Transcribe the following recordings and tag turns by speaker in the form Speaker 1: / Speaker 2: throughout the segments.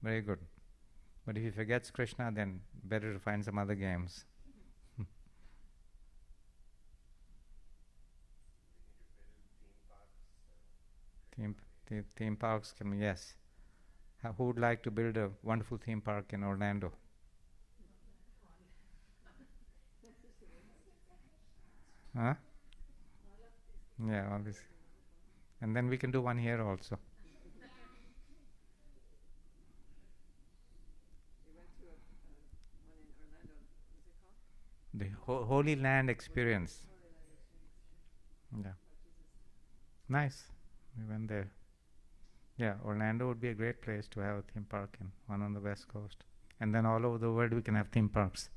Speaker 1: Very good. But if he forgets Krishna, then better to find some other games. theme, theme parks can be, yes. Who would like to build a wonderful theme park in Orlando? Huh? Yeah, obviously. And then we can do one here also. The Holy Land experience. Yeah. Nice. We went there. Yeah, Orlando would be a great place to have a theme park in, one on the west coast. And then all over the world we can have theme parks.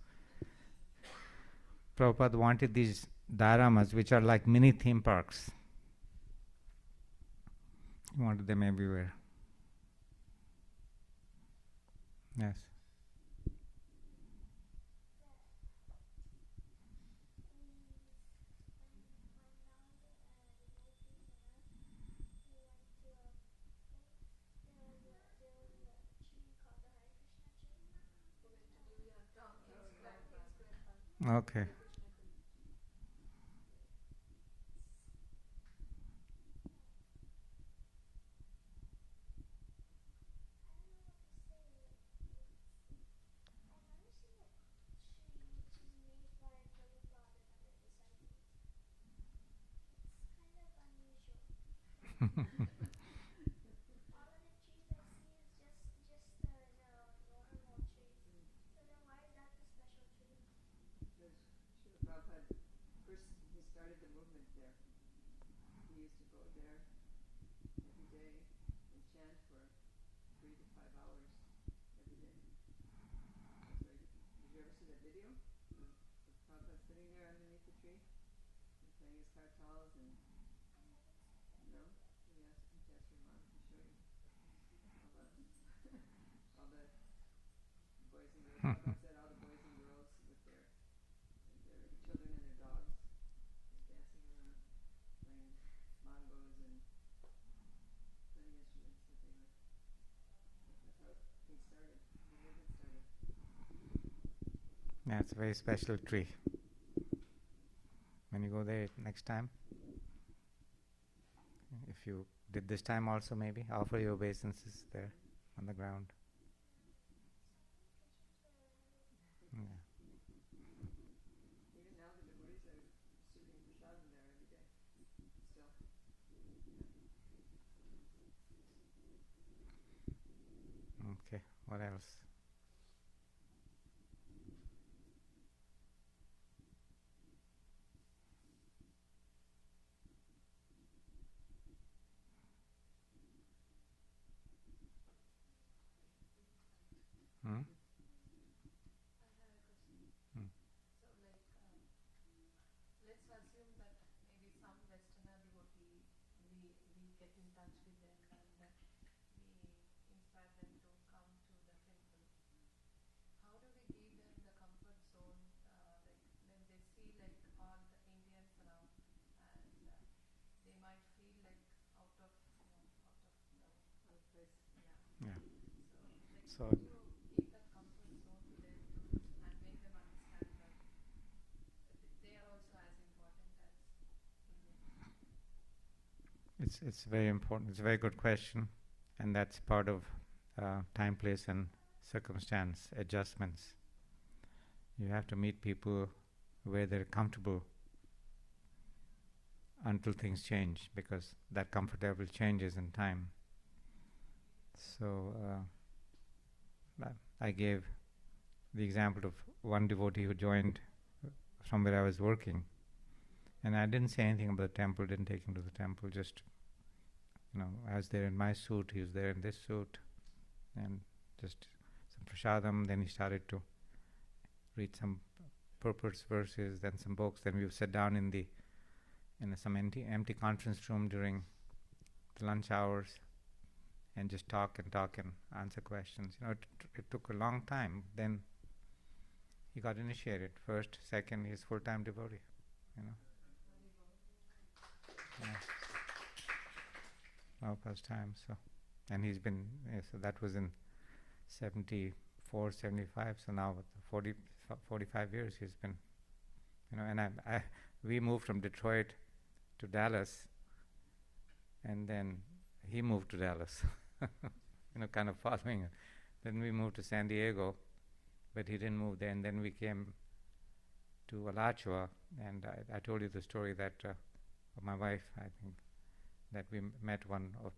Speaker 1: Prabhupada wanted these dioramas, which are like mini theme parks. He wanted them everywhere. Yes. Okay. Yeah, it's a very special tree. When you go there next time, if you did this time also, maybe offer your obeisances there on the ground. Yeah. Okay, what else? Hmm? Hmm. Yeah. So it's very important. It's a very good question, and that's part of time, place, and circumstance adjustments. You have to meet people where they're comfortable until things change, because that comfortable changes in time. So I gave the example of one devotee who joined from where I was working, and I didn't say anything about the temple. Didn't take him to the temple. Just I was there in my suit. He was there in this suit, and just some prasadam. Then he started to read some purpose verses, then some books. Then we would sit down in some empty conference room during the lunch hours and just talk and answer questions. It took a long time. Then he got initiated. First, second, he's full-time devotee. Yeah. Prabhupada's time. So, and he's been. So that was in 74, 75. So now 40, 45 years he's been, and we moved from Detroit to Dallas, and then he moved to Dallas, kind of following it. Then we moved to San Diego, but he didn't move there. And then we came to Alachua, and I told you the story that of my wife, I think, that we met one of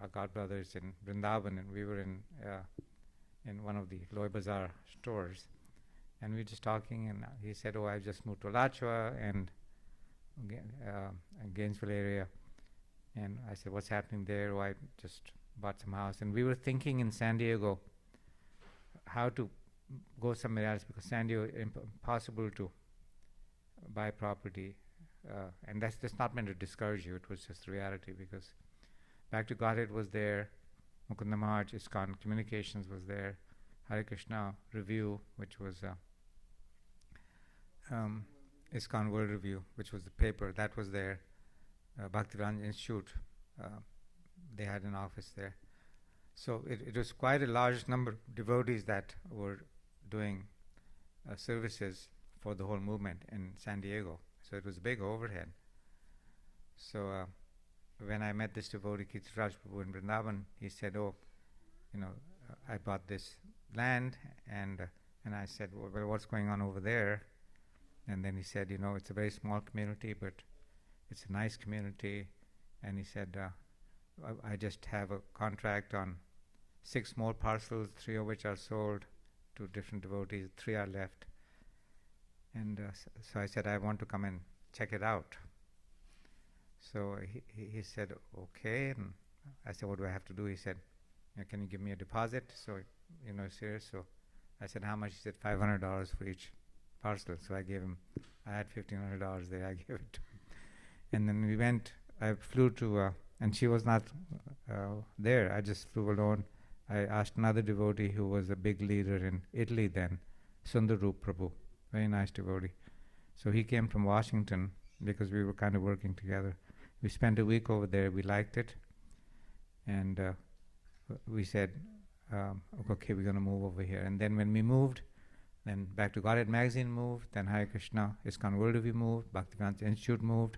Speaker 1: our godbrothers in Vrindavan, and we were in one of the Loy Bazaar stores, and we were just talking, and he said, "Oh, I just moved to Alachua and Gainesville area," and I said, "What's happening there?" "Oh, I just bought some house," and we were thinking in San Diego how to go somewhere else because San Diego impossible to buy property, and that's just not meant to discourage you. It was just reality because Back to Godhead was there, Mukunda Maharaj, ISKCON Communications was there, Hare Krishna Review, which was ISKCON World Review, which was the paper, that was there. Bhaktivedanta Institute, they had an office there. So it was quite a large number of devotees that were doing services for the whole movement in San Diego. So it was a big overhead. So when I met this devotee, Kirtiraj Prabhu in Vrindavan, he said, "Oh, I bought this land," and I said, "Well, what's going on over there?" And then he said, "It's a very small community, but it's a nice community." And he said, I just have a contract on 6 small parcels, 3 of which are sold to different devotees, 3 are left. And so I said, "I want to come and check it out." So he said, "Okay." And I said, "What do I have to do?" He said, "Can you give me a deposit?" So, serious. So I said, "How much?" He said, $500 for each parcel. So I gave him, I had $1,500 there, I gave it to him. And then we went, I flew to, and she was not there, I just flew alone. I asked another devotee who was a big leader in Italy then, Sundarup Prabhu, very nice devotee. So he came from Washington because we were kind of working together. We spent a week over there, we liked it, and we said, okay, we're going to move over here. And then when we moved, then Back to Godhead magazine moved, then Hare Krishna, ISKCON World Review moved, Bhaktivedanta Institute moved,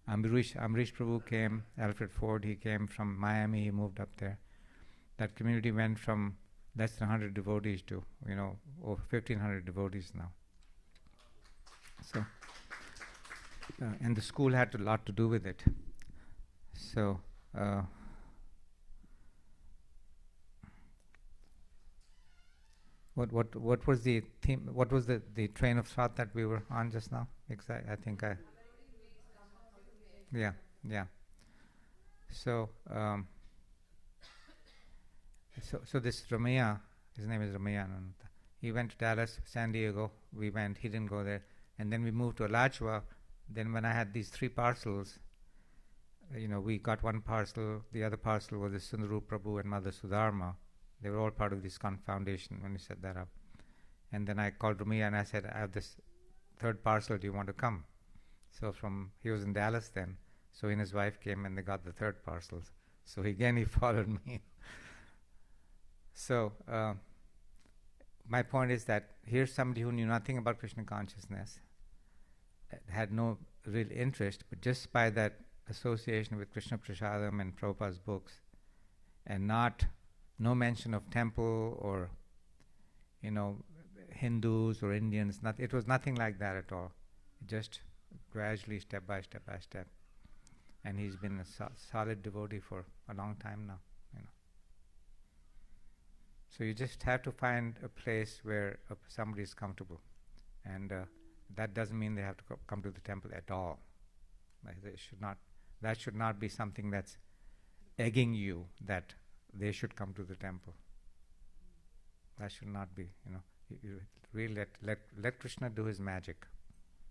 Speaker 1: Amrish Prabhu came, Alfred Ford, he came from Miami, he moved up there. That community went from less than 100 devotees to, over 1,500 devotees now. So, and the school had a lot to do with it. So, what was the theme? What was the train of thought that we were on just now? I think I. Yeah. So, so this Ramaya, his name is Ramaya Ananta. He went to Dallas, San Diego. We went. He didn't go there, and then we moved to Alachua. Then when I had these 3 parcels, we got one parcel. The other parcel was the Sundaru Prabhu and Mother Sudharma. They were all part of this foundation when we set that up. And then I called Ramaya and I said, "I have this 3rd parcel. Do you want to come?" So he was in Dallas then. So he and his wife came and they got the 3rd parcels. So again he followed me. So my point is that here's somebody who knew nothing about Krishna consciousness, had no real interest, but just by that association with Krishna Prasadam and Prabhupada's books, and no mention of temple or Hindus or Indians, it was nothing like that at all. Just gradually, step by step. And he's been a solid devotee for a long time now. So you just have to find a place where somebody is comfortable, and that doesn't mean they have to come to the temple at all. That should not be something that's egging you that they should come to the temple. That should not be. You really let Krishna do his magic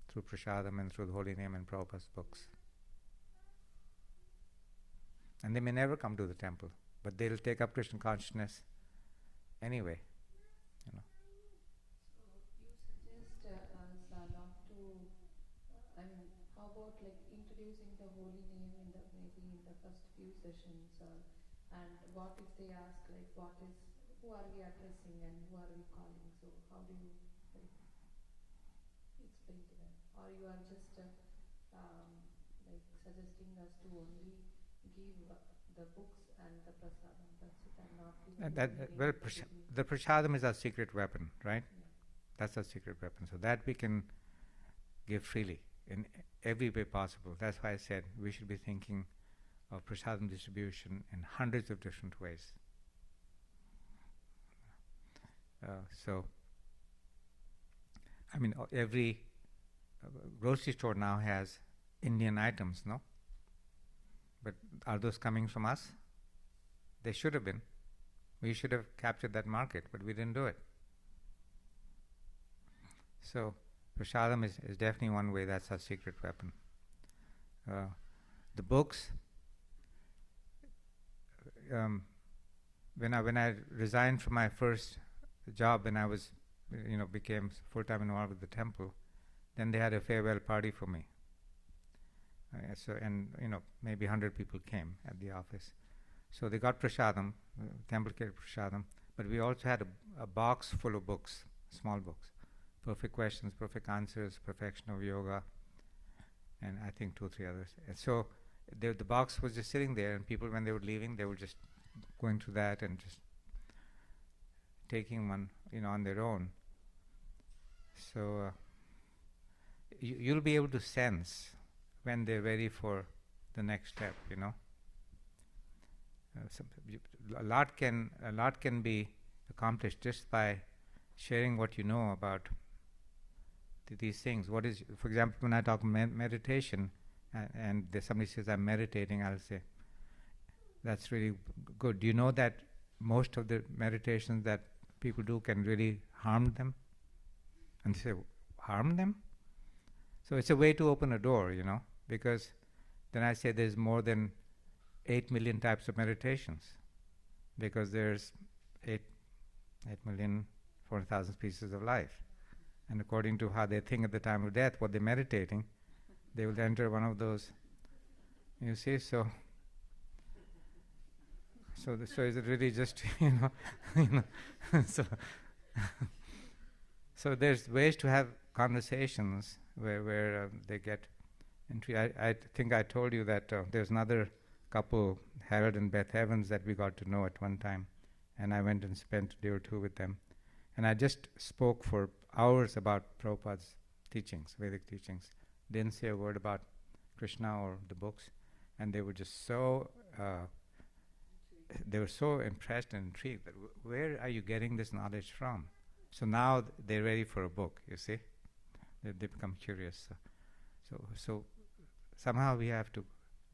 Speaker 1: through prasadam and through the holy name and Prabhupada's books. And they may never come to the temple, but they'll take up Krishna consciousness anyway.
Speaker 2: So you suggest us not to, how about introducing the holy name maybe in the first few sessions, and what if they ask what is who are we addressing and who are we calling? So how do you like explain to them? Or you are just like suggesting us to only give the books and the prasadam, that's it, and not give the
Speaker 1: That
Speaker 2: holy name
Speaker 1: well,
Speaker 2: at the beginning.
Speaker 1: the prasadam is our secret weapon, right?
Speaker 2: Yeah.
Speaker 1: That's our secret weapon. So that we can give freely in every way possible. That's why I said we should be thinking of prasadam distribution in hundreds of different ways. So, I mean, every grocery store now has Indian items, no? But are those coming from us? They should have been. We should have captured that market, but we didn't do it. So, prasadam is definitely one way. That's our secret weapon. The books. When I resigned from my first job, when I was, became full-time involved with the temple, then they had a farewell party for me. Maybe 100 people came at the office. So they got prasadam, temple carried prasadam, but we also had a box full of books, small books, perfect questions, perfect answers, perfection of yoga, and I think 2 or 3 others. And so the box was just sitting there, and people, when they were leaving, they were just going through that and just taking one, on their own. So you'll be able to sense when they're ready for the next step. A lot can be accomplished just by sharing what you know about these things. What is, for example, when I talk meditation, and somebody says I'm meditating, I'll say, that's really good. Do you know that most of the meditations that people do can really harm them? And they say, harm them? So it's a way to open a door, because then I say there's more than 8 million types of meditations, because there's 8,004,000 pieces of life. And according to how they think at the time of death, what they're meditating, they will enter one of those. You see, so is it really just, so there's ways to have conversations where they get entry. I think I told you that there's another couple, Harold and Beth Evans, that we got to know at one time, and I went and spent a day or 2 with them, and I just spoke for hours about Prabhupada's teachings, Vedic teachings. Didn't say a word about Krishna or the books, and they were just so they were so impressed and intrigued that where are you getting this knowledge from? So now they're ready for a book. You see, they become curious. So somehow we have to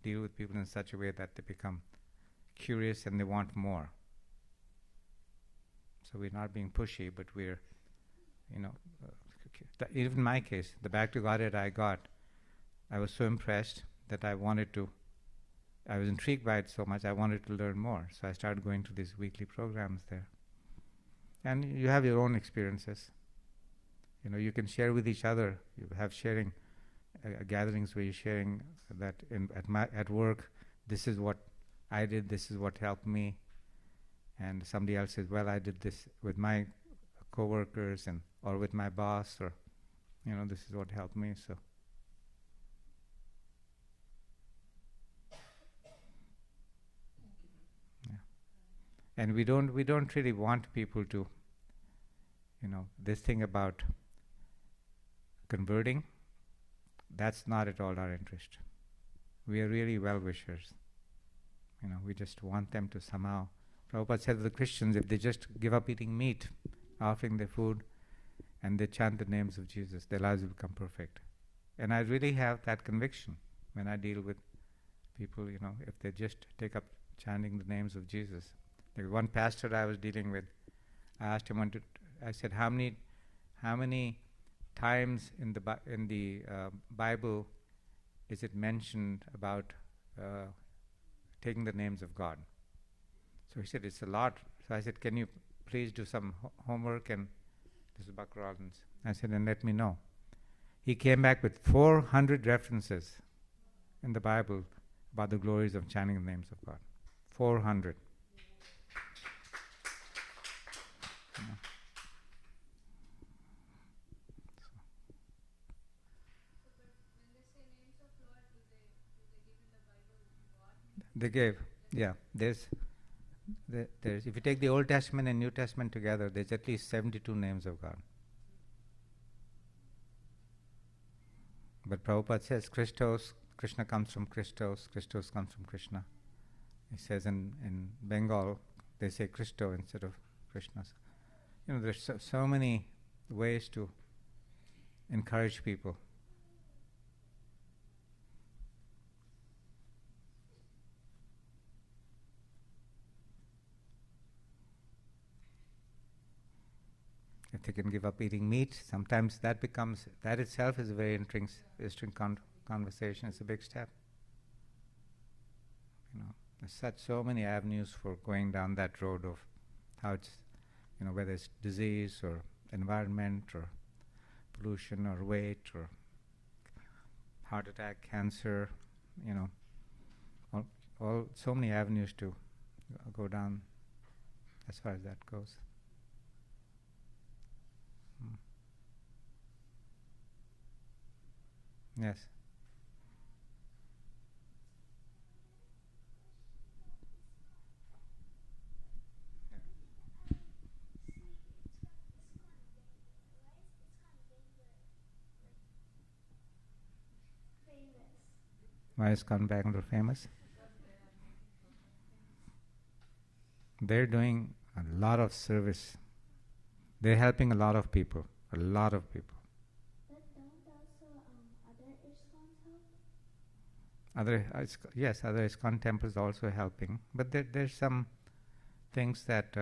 Speaker 1: deal with people in such a way that they become curious and they want more. So we're not being pushy, but we're, even in my case, the Back to Godhead I was so impressed that I was intrigued by it so much, I wanted to learn more. So I started going to these weekly programs there. And you have your own experiences. You can share with each other. You have sharing gatherings where you're sharing that at work, this is what I did, this is what helped me. And somebody else says, well, I did this with my co-workers or with my boss, or, this is what helped me. So. And we don't really want people to, this thing about converting, that's not at all our interest. We are really well-wishers. We just want them to somehow. Prabhupada said to the Christians, if they just give up eating meat, offering their food, and they chant the names of Jesus, their lives will become perfect. And I really have that conviction when I deal with people, if they just take up chanting the names of Jesus. Like one pastor I was dealing with, I asked him, I said, how many times in the Bible is it mentioned about taking the names of God? So he said, it's a lot. So I said, can you please do some homework? And this is Buck Rollins. I said, and let me know. He came back with 400 references in the Bible about the glories of chanting the names of God. 400. They gave, yeah. There's if you take the Old Testament and New Testament together, there's at least 72 names of God. But Prabhupada says Krishna comes from Christos, Christos comes from Krishna. He says in Bengal, they say Christo instead of Krishna. There's so many ways to encourage people. If they can give up eating meat, sometimes that itself is a very interesting conversation. It's a big step. There's so many avenues for going down that road of how it's, whether it's disease or environment or pollution or weight or heart attack, cancer, all so many avenues to go down as far as that goes. Yes. Why is ISKCON Bangalore famous? They're doing a lot of service. They're helping a lot of people. A lot of people.
Speaker 3: But don't also other ISKCONs help?
Speaker 1: Yes, other ISKCON temples also helping. But there's some things that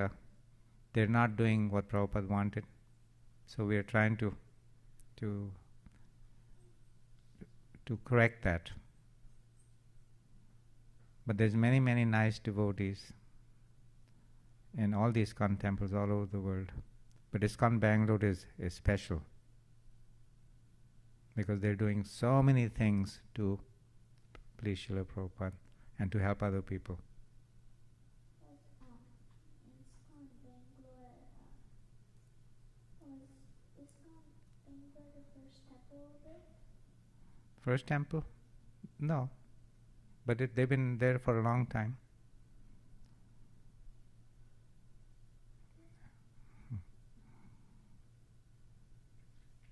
Speaker 1: they're not doing what Prabhupada wanted. So we are trying to correct that. But there's many, many nice devotees in all these ISKCON temples all over the world. But ISKCON Bangalore is special because they're doing so many things to please Srila Prabhupada and to help other people.
Speaker 3: But ISKCON Bangalore, was ISKCON Bangalore the first temple there?
Speaker 1: First temple? No. But they've been there for a long time.